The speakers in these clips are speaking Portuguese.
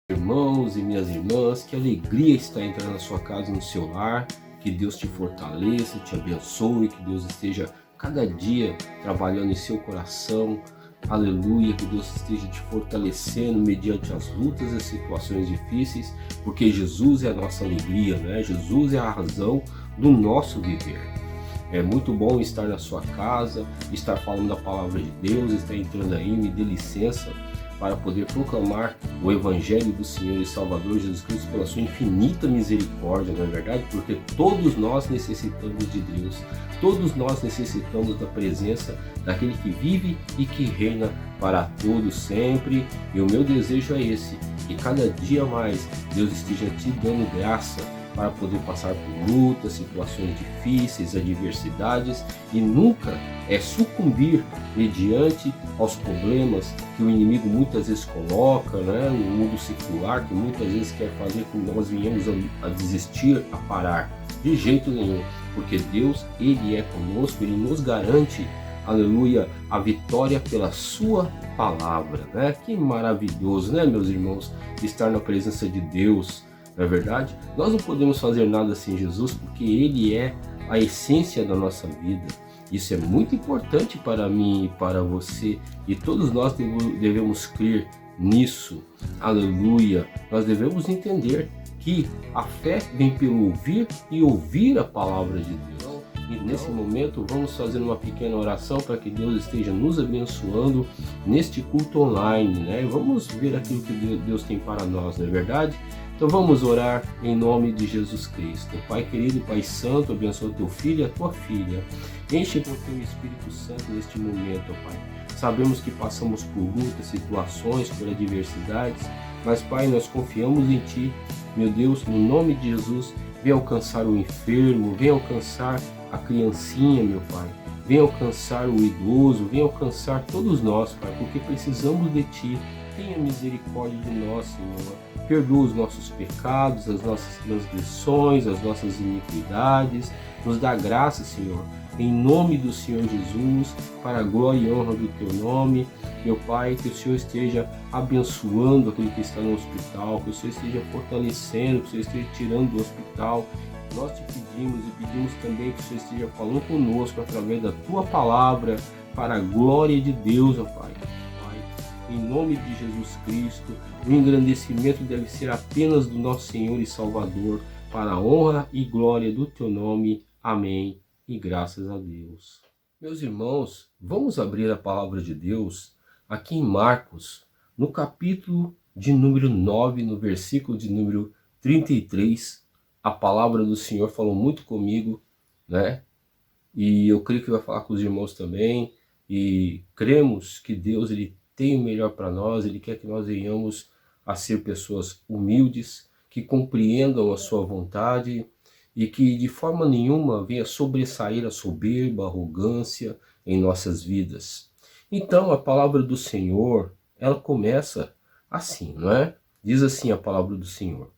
Irmãos e minhas irmãs, que alegria estar entrando na sua casa, no seu lar, que Deus te fortaleça, te abençoe, que Deus esteja cada dia trabalhando em seu coração, aleluia, que Deus esteja te fortalecendo mediante as lutas e as situações difíceis, porque Jesus é a nossa alegria, né? Jesus é a razão do nosso viver. É muito bom estar na sua casa, estar falando da palavra de Deus, estar entrando aí, me dê licença para poder proclamar o Evangelho do Senhor e Salvador Jesus Cristo pela sua infinita misericórdia, não é verdade? Porque todos nós necessitamos de Deus, todos nós necessitamos da presença daquele que vive e que reina para todos sempre. E o meu desejo é esse, que cada dia mais Deus esteja te dando graça para poder passar por lutas, situações difíceis, adversidades e nunca sucumbir mediante aos problemas que o inimigo muitas vezes coloca, né? O mundo secular que muitas vezes quer fazer com que nós venhamos a desistir, a parar. De jeito nenhum, porque Deus, Ele é conosco, Ele nos garante, aleluia, a vitória pela sua palavra, né? Que maravilhoso, né, meus irmãos, estar na presença de Deus. Não é verdade? Nós não podemos fazer nada sem Jesus, porque Ele é a essência da nossa vida. Isso é muito importante para mim e para você, e todos nós devemos crer nisso. Aleluia! Nós devemos entender que a fé vem pelo ouvir e ouvir a palavra de Deus. E nesse momento vamos fazer uma pequena oração para que Deus esteja nos abençoando neste culto online, né? Vamos ver aquilo que Deus tem para nós, não é verdade? Então vamos orar em nome de Jesus Cristo. Pai querido, Pai santo, abençoa teu filho e a tua filha. Enche com teu Espírito Santo neste momento, Pai. Sabemos que passamos por lutas, situações, por adversidades, mas, Pai, nós confiamos em Ti. Meu Deus, no nome de Jesus, vem alcançar o enfermo, vem alcançar a criancinha, meu Pai. Vem alcançar o idoso, vem alcançar todos nós, Pai, porque precisamos de Ti. Tenha misericórdia de nós, Senhor. Perdoa os nossos pecados, as nossas transgressões, as nossas iniquidades. Nos dá graça, Senhor, em nome do Senhor Jesus, para a glória e honra do Teu nome. Meu Pai, que o Senhor esteja abençoando aquele que está no hospital, que o Senhor esteja fortalecendo, que o Senhor esteja tirando do hospital. Nós te pedimos e pedimos também que o Senhor esteja falando conosco através da Tua palavra, para a glória de Deus, ó Pai. Em nome de Jesus Cristo, o engrandecimento deve ser apenas do nosso Senhor e Salvador, para a honra e glória do Teu nome. Amém. E graças a Deus. Meus irmãos, vamos abrir a palavra de Deus aqui em Marcos, no capítulo de número 9, no versículo de número 33. A palavra do Senhor falou muito comigo, né? E eu creio que vai falar com os irmãos também. E cremos que Deus, Ele tem o melhor para nós. Ele quer que nós venhamos a ser pessoas humildes, que compreendam a sua vontade e que de forma nenhuma venha sobressair a soberba, a arrogância em nossas vidas. Então a palavra do Senhor, ela começa assim, não é? Diz assim a palavra do Senhor.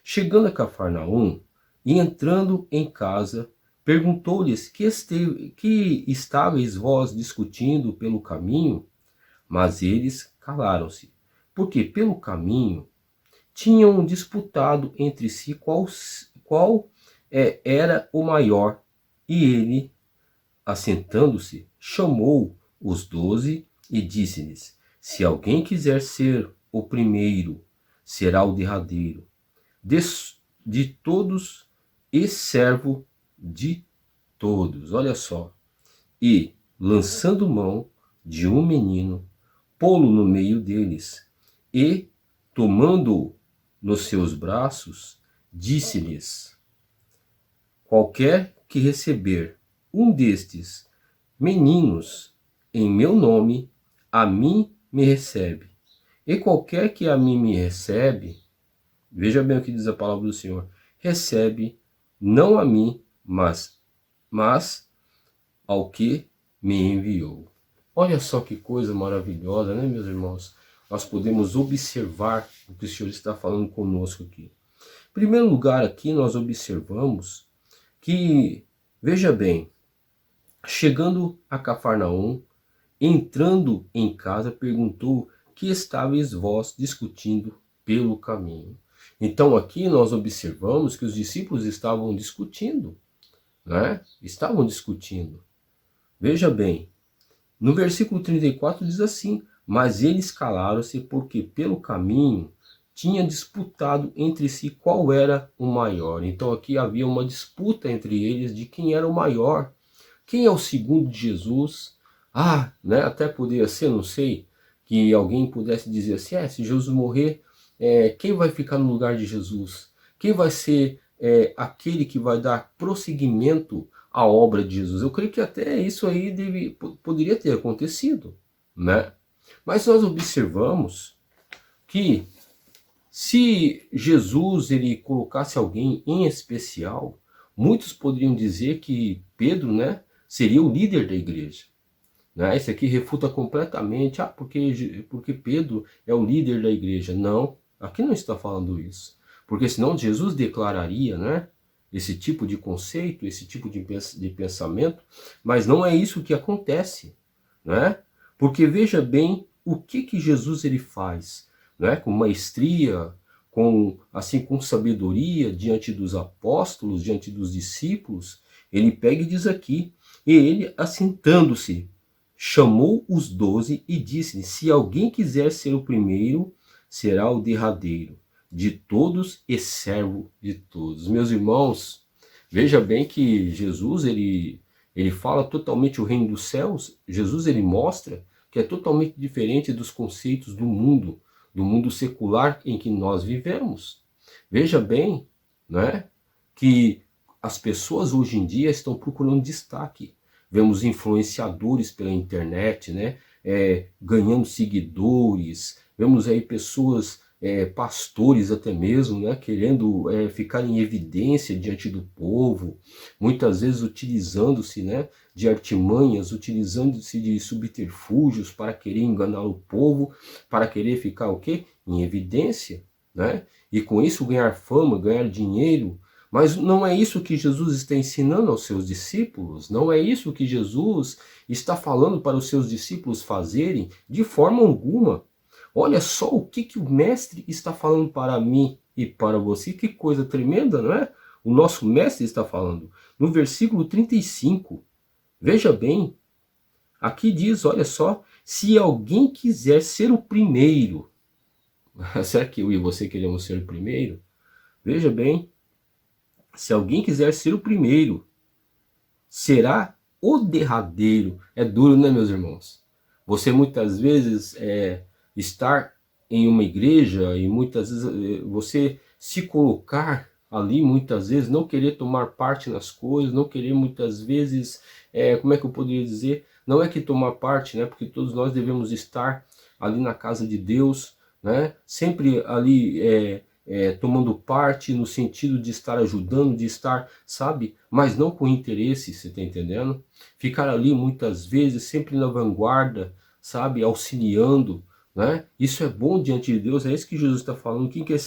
Chegando a Cafarnaum e entrando em casa, perguntou-lhes que estáveis vós discutindo pelo caminho? Mas eles calaram-se, porque pelo caminho tinham disputado entre si qual era o maior. E ele, assentando-se, chamou os 12 e disse-lhes: se alguém quiser ser o primeiro, será o derradeiro, de todos e servo de todos. Olha só. E, lançando mão de um menino, pô-lo no meio deles, e, tomando-o nos seus braços, disse-lhes: qualquer que receber um destes meninos em meu nome, a mim me recebe. E qualquer que a mim me recebe, veja bem o que diz a palavra do Senhor, recebe não a mim, mas ao que me enviou. Olha só que coisa maravilhosa, né, meus irmãos? Nós podemos observar o que o Senhor está falando conosco aqui. Em primeiro lugar, aqui nós observamos que, veja bem, chegando a Cafarnaum, entrando em casa, perguntou: que estáveis vós discutindo pelo caminho? Então aqui nós observamos que os discípulos estavam discutindo, né? Estavam discutindo. Veja bem, no versículo 34 diz assim: mas eles calaram-se porque pelo caminho tinha disputado entre si qual era o maior. Então aqui havia uma disputa entre eles de quem era o maior. Quem é o segundo de Jesus? Né? Até poderia ser, não sei, que alguém pudesse dizer assim: se Jesus morrer, quem vai ficar no lugar de Jesus? Quem vai ser aquele que vai dar prosseguimento à obra de Jesus? Eu creio que até isso aí poderia ter acontecido, né? Mas nós observamos que se Jesus ele colocasse alguém em especial, muitos poderiam dizer que Pedro, né, seria o líder da igreja. Né? Esse aqui refuta completamente, porque Pedro é o líder da igreja. Não, aqui não está falando isso. Porque senão Jesus declararia, né, esse tipo de conceito, esse tipo de pensamento, mas não é isso que acontece. Né? Porque veja bem o que Jesus ele faz, né? Com maestria, com sabedoria diante dos apóstolos, diante dos discípulos. Ele pega e diz aqui: e ele, assentando-se, chamou os 12 e disse: se alguém quiser ser o primeiro, será o derradeiro de todos e servo de todos. Meus irmãos, veja bem que Jesus ele fala totalmente o reino dos céus. Jesus ele mostra que é totalmente diferente dos conceitos do mundo secular em que nós vivemos. Veja bem, né, que as pessoas hoje em dia estão procurando destaque. Vemos influenciadores pela internet, né, ganhando seguidores. Vemos aí pessoas, pastores até mesmo, né, querendo ficar em evidência diante do povo, muitas vezes utilizando-se, né, de artimanhas, utilizando-se de subterfúgios para querer enganar o povo, para querer ficar o quê? Em evidência, né? E com isso ganhar fama, ganhar dinheiro. Mas não é isso que Jesus está ensinando aos seus discípulos, não é isso que Jesus está falando para os seus discípulos fazerem de forma alguma. Olha só o que o mestre está falando para mim e para você, que coisa tremenda, não é? O nosso mestre está falando. No versículo 35, veja bem, aqui diz, olha só: se alguém quiser ser o primeiro, será que eu e você queremos ser o primeiro? Veja bem, se alguém quiser ser o primeiro, será o derradeiro. É duro, né, meus irmãos? Você muitas vezes estar em uma igreja e muitas vezes você se colocar ali, muitas vezes não querer tomar parte nas coisas, não querer muitas vezes, como é que eu poderia dizer? Não é que tomar parte, né? Porque todos nós devemos estar ali na casa de Deus, né? Sempre ali tomando parte no sentido de estar ajudando, de estar, sabe? Mas não com interesse, você está entendendo? Ficar ali muitas vezes sempre na vanguarda, sabe? Auxiliando, né? Isso é bom diante de Deus, é isso que Jesus está falando. Quem quer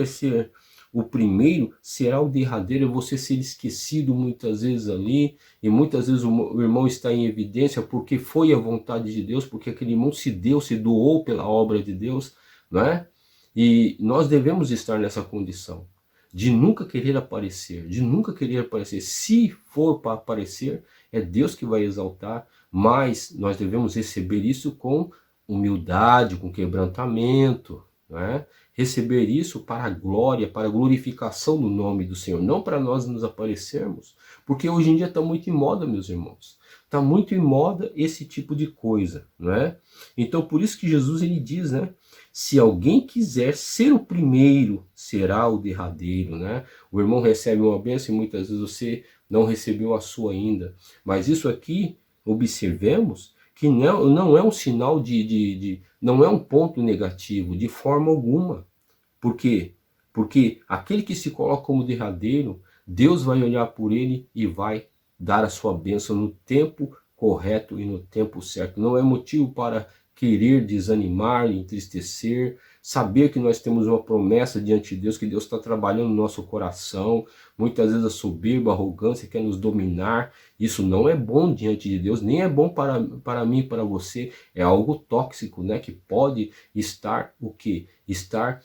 ser o primeiro será o derradeiro. É você ser esquecido muitas vezes ali, e muitas vezes o irmão está em evidência porque foi a vontade de Deus, porque aquele irmão se doou pela obra de Deus, né? E nós devemos estar nessa condição de nunca querer aparecer, Se for para aparecer, é Deus que vai exaltar, mas nós devemos receber isso com humildade, com quebrantamento, não é? Receber isso para a glória, para a glorificação do nome do Senhor, não para nós nos aparecermos, porque hoje em dia está muito em moda, meus irmãos. Está muito em moda esse tipo de coisa, não é? Então por isso que Jesus ele diz, né? Se alguém quiser ser o primeiro, será o derradeiro, né? O irmão recebe uma bênção e muitas vezes você não recebeu a sua ainda. Mas isso aqui, observemos, que não é um sinal não é um ponto negativo, de forma alguma. Por quê? Porque aquele que se coloca como derradeiro, Deus vai olhar por ele e vai dar a sua bênção no tempo correto e no tempo certo. Não é motivo para querer desanimar, entristecer, saber que nós temos uma promessa diante de Deus, que Deus está trabalhando no nosso coração. Muitas vezes a soberba, a arrogância quer nos dominar. Isso não é bom diante de Deus, nem é bom para mim e para você. É algo tóxico, né? Que pode estar o quê? Estar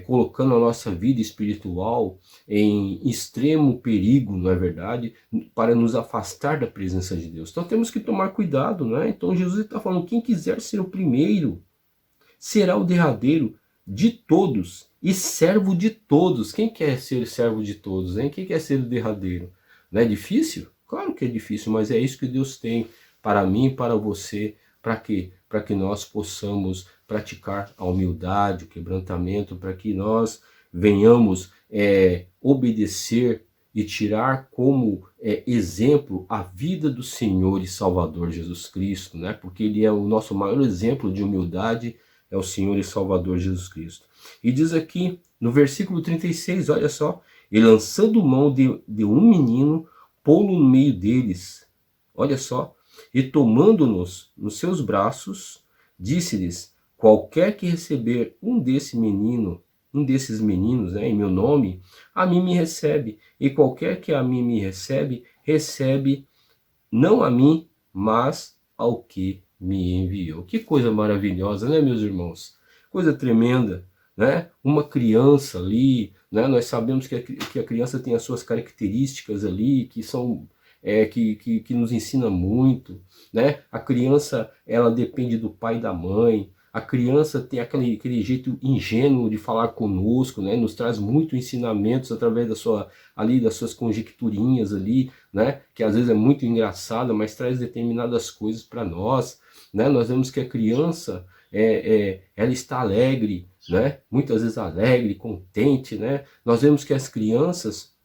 colocando a nossa vida espiritual em extremo perigo, não é verdade? Para nos afastar da presença de Deus. Então temos que tomar cuidado, não é? Então Jesus está falando, quem quiser ser o primeiro, será o derradeiro de todos e servo de todos. Quem quer ser servo de todos, hein? Quem quer ser o derradeiro? Não é difícil? Claro que é difícil, mas é isso que Deus tem para mim e para você. Para quê? Para que nós possamos praticar a humildade, o quebrantamento, para que nós venhamos obedecer e tirar como exemplo a vida do Senhor e Salvador Jesus Cristo, né? Porque Ele é o nosso maior exemplo de humildade, é o Senhor e Salvador Jesus Cristo. E diz aqui no versículo 36, olha só, e lançando mão de um menino, pô-lo no meio deles, olha só, e tomando-nos nos seus braços, disse-lhes, qualquer que receber um desses meninos, né, em meu nome, a mim me recebe, e qualquer que a mim me recebe, recebe não a mim, mas ao que me enviou. Que coisa maravilhosa, né, meus irmãos? Coisa tremenda, né? Uma criança ali, né? Nós sabemos que a criança tem as suas características ali, que são que nos ensina muito, né? A criança, ela depende do pai e da mãe. A criança tem aquele jeito ingênuo de falar conosco, né? Nos traz muito ensinamentos através das suas conjecturinhas ali, né? Que às vezes é muito engraçada, mas traz determinadas coisas para nós, né? Nós vemos que a criança ela está alegre, né? Muitas vezes alegre, contente, né? Nós vemos que as crianças,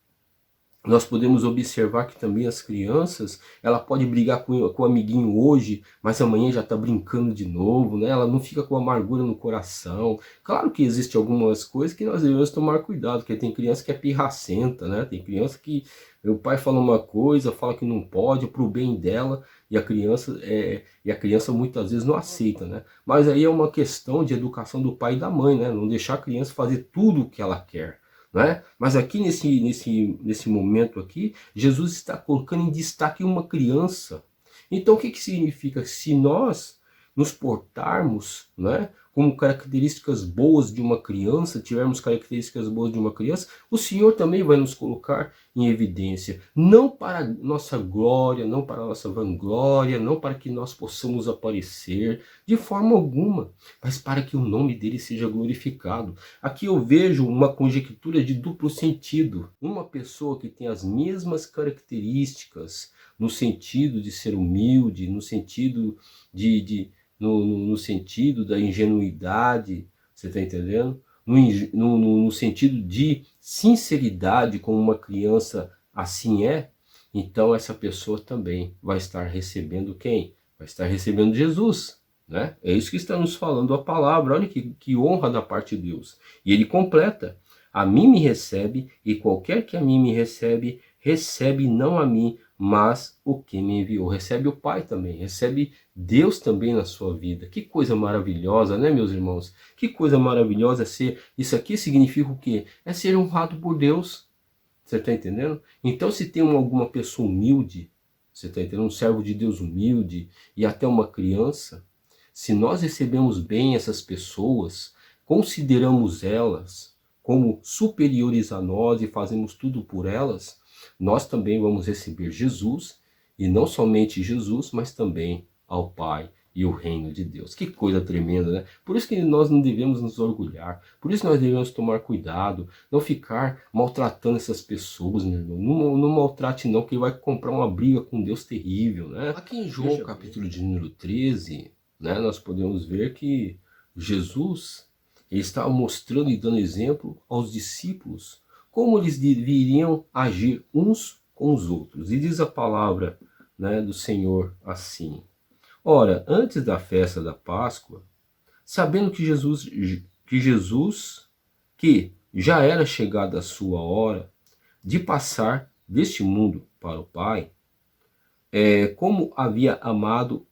nós podemos observar que também as crianças, ela pode brigar com o amiguinho hoje, mas amanhã já está brincando de novo, né? Ela não fica com amargura no coração. Claro que existem algumas coisas que nós devemos tomar cuidado, porque tem criança que é pirracenta, né? Tem criança que o pai fala uma coisa, fala que não pode, para o bem dela, e a criança muitas vezes não aceita, né? Mas aí é uma questão de educação do pai e da mãe, né? Não deixar a criança fazer tudo o que ela quer. Né? Mas aqui nesse momento aqui, Jesus está colocando em destaque uma criança. Então o que significa? Se nós nos portarmos, né, como características boas de uma criança, tivermos características boas de uma criança, o Senhor também vai nos colocar em evidência, não para nossa glória, não para nossa vanglória, não para que nós possamos aparecer de forma alguma, mas para que o nome dele seja glorificado. Aqui eu vejo uma conjectura de duplo sentido. Uma pessoa que tem as mesmas características no sentido de ser humilde, no sentido no sentido da ingenuidade, você está entendendo? No sentido de sinceridade, como uma criança assim é, então essa pessoa também vai estar recebendo quem? Vai estar recebendo Jesus, né? É isso que está nos falando a palavra. Olha que honra da parte de Deus. E ele completa, a mim me recebe, e qualquer que a mim me recebe, recebe não a mim, mas o que me enviou. Recebe o Pai também, recebe Deus também na sua vida. Que coisa maravilhosa, né, meus irmãos? Que coisa maravilhosa ser. Isso aqui significa o quê? É ser honrado por Deus. Você está entendendo? Então, se tem alguma pessoa humilde, você está entendendo? Um servo de Deus humilde e até uma criança, se nós recebemos bem essas pessoas, consideramos elas como superiores a nós e fazemos tudo por elas, nós também vamos receber Jesus, e não somente Jesus, mas também ao Pai e o reino de Deus. Que coisa tremenda, né? Por isso que nós não devemos nos orgulhar, por isso nós devemos tomar cuidado, não ficar maltratando essas pessoas, meu irmão. Não maltrate não, que vai comprar uma briga com Deus terrível, né? Aqui em João, capítulo de número 13, né, nós podemos ver que Jesus ele estava mostrando e dando exemplo aos discípulos como eles deveriam agir uns com os outros. E diz a palavra, né, do Senhor assim: ora, antes da festa da Páscoa, sabendo que já era chegada a sua hora de passar deste mundo para o Pai, como havia amado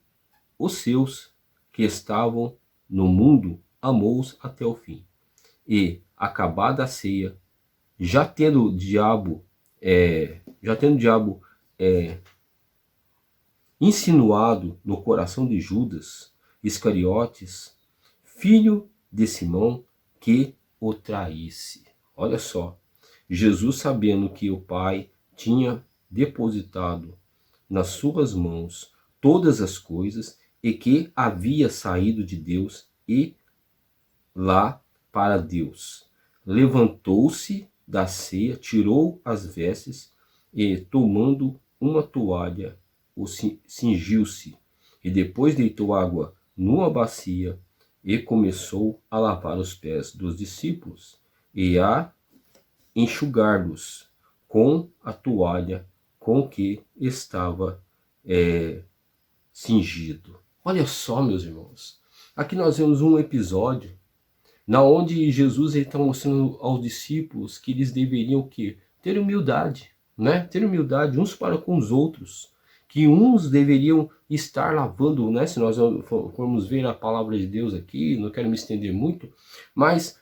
os seus que estavam no mundo, amou-os até o fim. E, acabada a ceia, já tendo o diabo insinuado no coração de Judas Iscariotes, filho de Simão, que o traísse. Olha só, Jesus, sabendo que o Pai tinha depositado nas suas mãos todas as coisas e que havia saído de Deus e lá para Deus, levantou-se da ceia, tirou as vestes e, tomando uma toalha, cingiu-se, e depois deitou água numa bacia e começou a lavar os pés dos discípulos e a enxugar-los com a toalha com que estava cingido. Olha só, meus irmãos, aqui nós vemos um episódio na onde Jesus está mostrando aos discípulos que eles deveriam o quê? Ter humildade, né? Ter humildade uns para com os outros, que uns deveriam estar lavando, né? Se nós formos ver a palavra de Deus aqui, não quero me estender muito, mas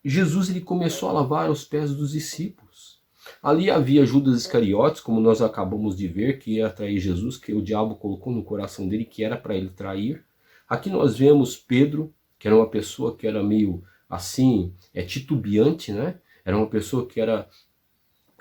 Jesus ele começou a lavar os pés dos discípulos. Ali havia Judas Iscariotes, como nós acabamos de ver, que ia trair Jesus, que o diabo colocou no coração dele, que era para ele trair. Aqui nós vemos Pedro, que era uma pessoa que era meio assim, titubeante, né? Era uma pessoa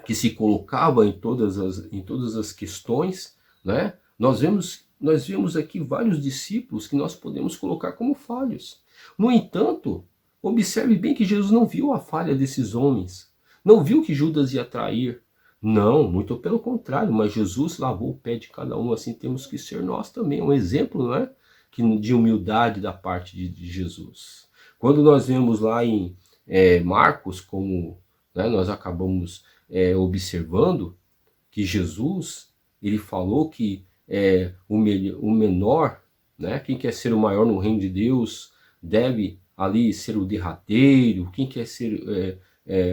que se colocava em todas as questões, né? Nós vemos aqui vários discípulos que nós podemos colocar como falhos. No entanto, observe bem que Jesus não viu a falha desses homens, não viu que Judas ia trair. Não, muito pelo contrário, mas Jesus lavou o pé de cada um, assim temos que ser nós também, um exemplo, não é? De humildade da parte de Jesus. Quando nós vemos lá em Marcos, como né, nós acabamos observando, que Jesus ele falou que o menor, né, quem quer ser o maior no reino de Deus, deve ali ser o derradeiro, quem quer ser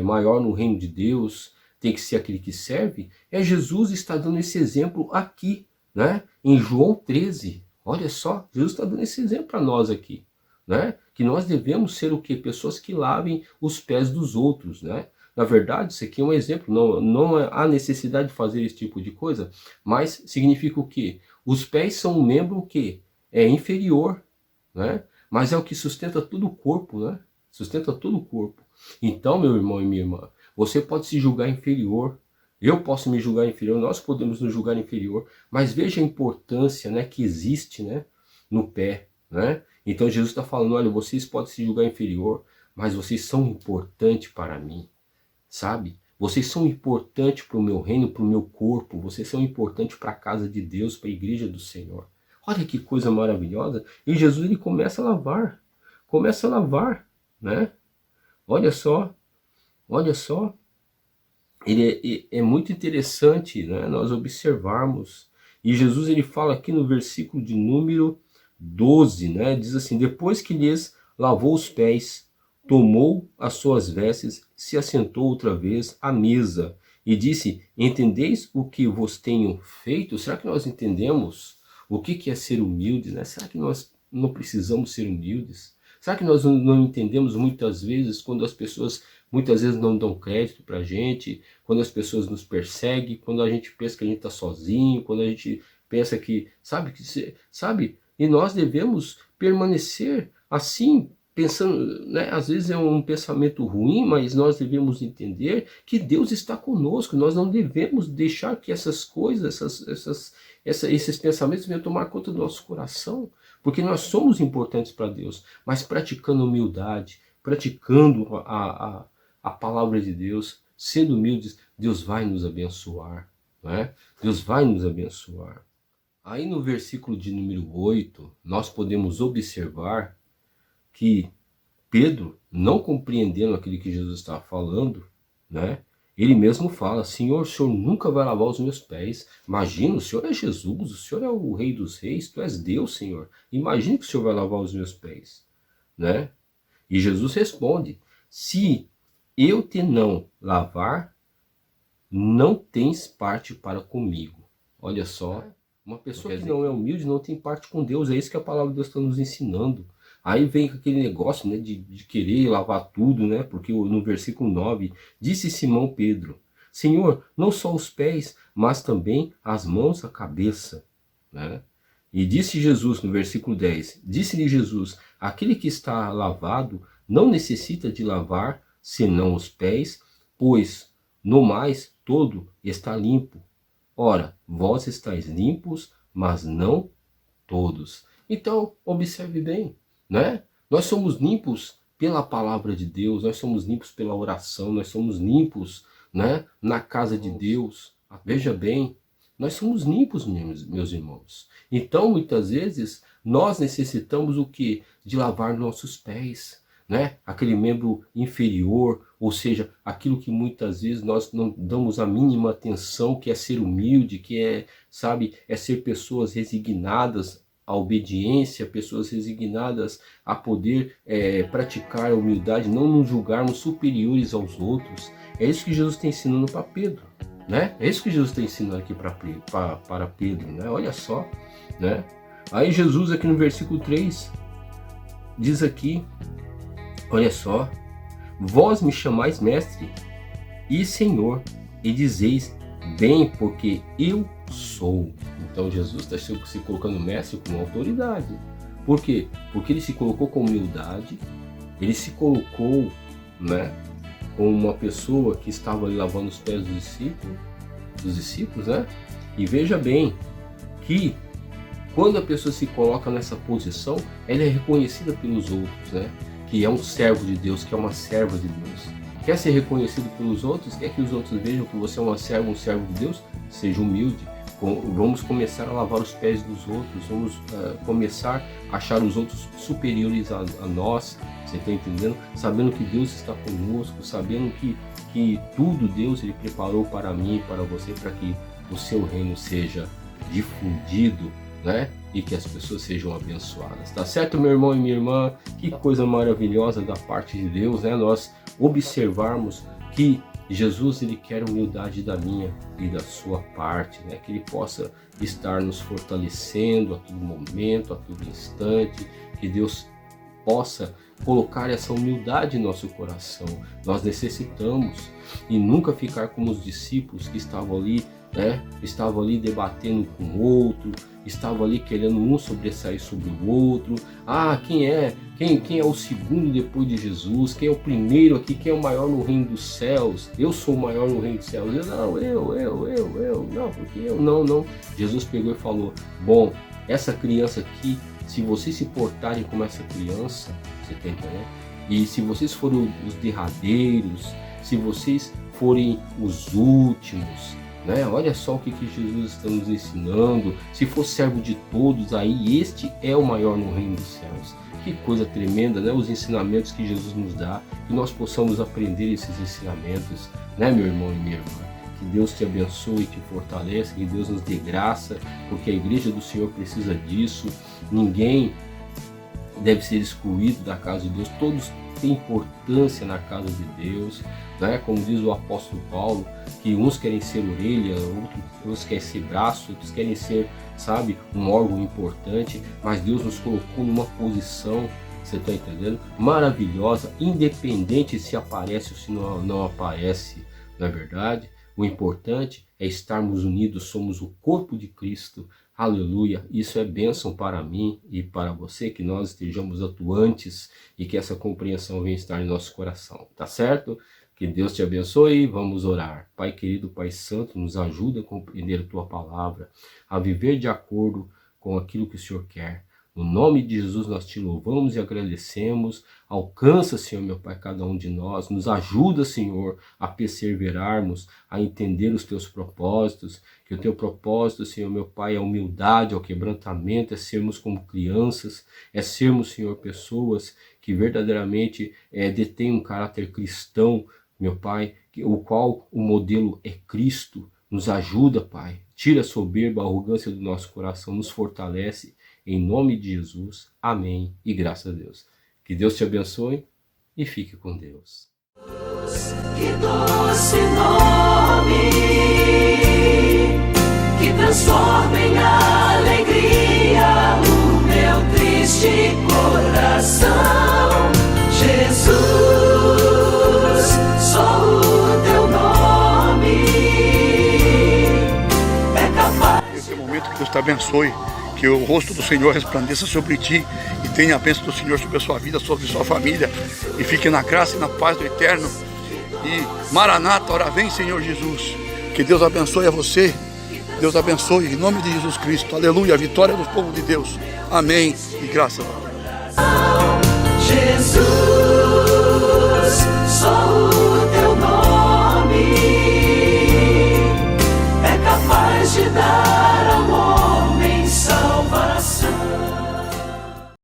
maior no reino de Deus, tem que ser aquele que serve. Jesus está dando esse exemplo aqui, né, em João 13. Olha só, Jesus está dando esse exemplo para nós aqui, né? Que nós devemos ser o quê? Pessoas que lavem os pés dos outros, né? Na verdade, isso aqui é um exemplo, não há necessidade de fazer esse tipo de coisa, mas significa o quê? Os pés são um membro que é inferior, né? Mas é o que sustenta todo o corpo, né? Sustenta todo o corpo. Então, meu irmão e minha irmã, você pode se julgar inferior, eu posso me julgar inferior, nós podemos nos julgar inferior, mas veja a importância, né, que existe, né, no pé, né? Então Jesus está falando, olha, vocês podem se julgar inferior, mas vocês são importantes para mim, sabe? Vocês são importantes para o meu reino, para o meu corpo, vocês são importantes para a casa de Deus, para a igreja do Senhor. Olha que coisa maravilhosa. E Jesus ele começa a lavar, né? Olha só. É muito interessante, né, nós observarmos. E Jesus ele fala aqui no versículo de número 12, né, diz assim: depois que lhes lavou os pés, tomou as suas vestes, se assentou outra vez à mesa e disse: entendeis o que vos tenho feito? Será que nós entendemos o que é ser humilde, né? Será que nós não precisamos ser humildes? Será que nós não entendemos muitas vezes quando as pessoas muitas vezes não dão crédito para a gente, quando as pessoas nos perseguem, quando a gente pensa que a gente está sozinho, quando a gente pensa que, sabe? E nós devemos permanecer assim, pensando, né? Às vezes é um pensamento ruim, mas nós devemos entender que Deus está conosco, nós não devemos deixar que essas coisas, esses pensamentos venham tomar conta do nosso coração, Porque nós somos importantes para Deus, mas praticando humildade, praticando a palavra de Deus, sendo humildes, Deus vai nos abençoar, não é? Deus vai nos abençoar. Aí no versículo de número 8, nós podemos observar que Pedro, não compreendendo aquilo que Jesus estava falando, né? Ele mesmo fala: Senhor, o Senhor nunca vai lavar os meus pés. Imagina, o Senhor é Jesus, o Senhor é o Rei dos Reis, Tu és Deus, Senhor. Imagina que o Senhor vai lavar os meus pés, né? E Jesus responde: se eu te não lavar, não tens parte para comigo. Olha só, uma pessoa que não é humilde não tem parte com Deus. É isso que a palavra de Deus está nos ensinando. Aí vem aquele negócio, né, de querer lavar tudo, né? Porque no versículo 9, disse Simão Pedro: Senhor, não só os pés, mas também as mãos, a cabeça, né? E disse Jesus no versículo 10, disse-lhe Jesus: aquele que está lavado não necessita de lavar, senão os pés, pois no mais todo está limpo. Ora, vós estáis limpos, mas não todos. Então, observe bem, né? Nós somos limpos pela palavra de Deus, nós somos limpos pela oração, nós somos limpos, né, na casa de Deus. Veja bem, nós somos limpos, meus irmãos. Então, muitas vezes, nós necessitamos o quê? De lavar nossos pés, né? Aquele membro inferior, ou seja, aquilo que muitas vezes nós não damos a mínima atenção, que é ser humilde, que é, sabe, é ser pessoas resignadas à obediência, pessoas resignadas a poder praticar a humildade, não nos julgarmos superiores aos outros. É isso que Jesus está ensinando para Pedro, né? É isso que Jesus está ensinando aqui para Pedro, né? Olha só, né? Aí Jesus aqui no versículo 3 diz aqui, olha só: vós me chamais mestre e Senhor, e dizeis bem, porque eu sou. Então Jesus está se colocando mestre com autoridade. Por quê? Porque ele se colocou com humildade, ele se colocou, né, como uma pessoa que estava ali lavando os pés dos discípulos, né? E veja bem que quando a pessoa se coloca nessa posição, ela é reconhecida pelos outros, né? Que é um servo de Deus, que é uma serva de Deus. Quer ser reconhecido pelos outros? Quer que os outros vejam que você é um servo de Deus? Seja humilde. Vamos começar a lavar os pés dos outros, vamos começar a achar os outros superiores a nós, você está entendendo? Sabendo que Deus está conosco, sabendo que tudo Deus ele preparou para mim e para você, para que o seu reino seja difundido, né? E que as pessoas sejam abençoadas, tá certo, meu irmão e minha irmã? Que coisa maravilhosa da parte de Deus, né? Nós observarmos que Jesus ele quer a humildade da minha e da sua parte, né? Que ele possa estar nos fortalecendo a todo momento, a todo instante, que Deus possa colocar essa humildade em nosso coração. Nós necessitamos, e nunca ficar como os discípulos que estavam ali, né? Estavam ali debatendo com o outro, estavam ali querendo um sobressair sobre o outro. Ah, quem é o segundo depois de Jesus? Quem é o primeiro aqui? Quem é o maior no reino dos céus? Eu sou o maior no reino dos céus. Não, eu, não, porque eu não. Jesus pegou e falou: bom, essa criança aqui, se vocês se portarem como essa criança, você tá entendendo? E se vocês forem os derradeiros, se vocês forem os últimos, né? Olha só o que Jesus está nos ensinando. Se for servo de todos, aí este é o maior no reino dos céus. Que coisa tremenda, né? Os ensinamentos que Jesus nos dá, que nós possamos aprender esses ensinamentos, né, meu irmão e minha irmã? Que Deus te abençoe e te fortaleça, que Deus nos dê graça, porque a igreja do Senhor precisa disso. Ninguém deve ser excluído da casa de Deus, todos têm importância na casa de Deus, né? Como diz o apóstolo Paulo, que uns querem ser orelha, outros querem ser braço, outros querem ser, sabe, um órgão importante, mas Deus nos colocou numa posição, você está entendendo? Maravilhosa, independente se aparece ou se não aparece, não é verdade? O importante é estarmos unidos, somos o corpo de Cristo. Aleluia, isso é bênção para mim e para você, que nós estejamos atuantes e que essa compreensão venha estar em nosso coração, tá certo? Que Deus te abençoe, vamos orar. Pai querido, Pai santo, nos ajuda a compreender a Tua palavra, a viver de acordo com aquilo que o Senhor quer. No nome de Jesus nós te louvamos e agradecemos. Alcança, Senhor, meu Pai, cada um de nós. Nos ajuda, Senhor, a perseverarmos, a entender os teus propósitos. Que o teu propósito, Senhor, meu Pai, é a humildade, é o quebrantamento, é sermos como crianças, é sermos, Senhor, pessoas que verdadeiramente detêm um caráter cristão, meu Pai, o qual o modelo é Cristo. Nos ajuda, Pai. Tira a soberba, a arrogância do nosso coração, nos fortalece. Em nome de Jesus. Amém. E graças a Deus. Que Deus te abençoe e fique com Deus. Que doce nome, que transforma em alegria o meu triste coração. Jesus, só o teu nome é capaz. Esse é o momento que Deus te abençoe, que o rosto do Senhor resplandeça sobre ti e tenha a bênção do Senhor sobre a sua vida, sobre a sua família, e fique na graça e na paz do Eterno. E Maranata, ora vem, Senhor Jesus. Que Deus abençoe a você, Deus abençoe em nome de Jesus Cristo. Aleluia, a vitória do povo de Deus. Amém e graças a Deus. Jesus.